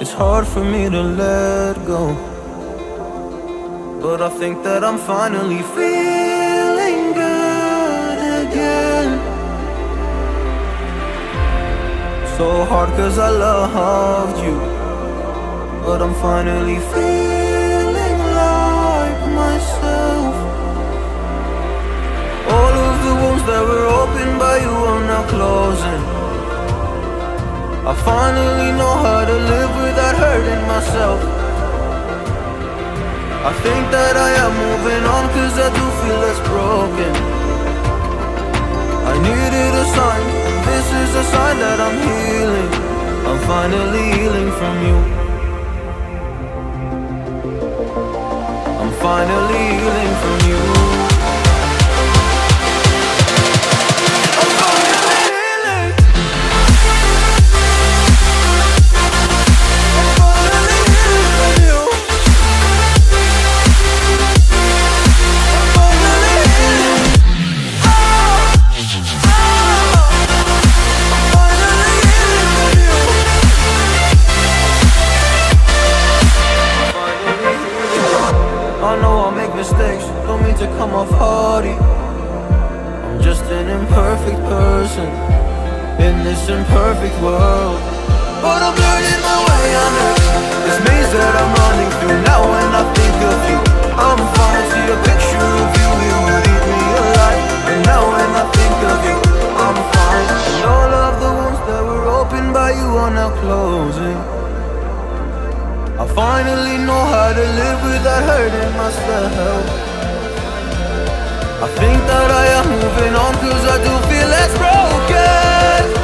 It's hard for me to let go, but I think that I'm finally feeling good again. So hard cause I loved you, but I'm finally feeling like myself. All of the wounds that were opened by you are now closing. I finally know how to live without hurting myself. I think that I am moving on cause I do feel less broken. I needed a sign, this is a sign that I'm healing. I'm finally healing from you. I'm finally healing from you. I know I'll make mistakes, don't mean to come off haughty. I'm just an imperfect person in this imperfect world, but I'm learning my way under this maze that I'm running through. Now when I think of you, I'm fine. See a picture of you, you would eat me alive. And now when I think of you, I'm fine. And all of the wounds that were opened by you are now closing. I finally know how to live without hurting myself. I think that I am moving on cause I do feel less broken.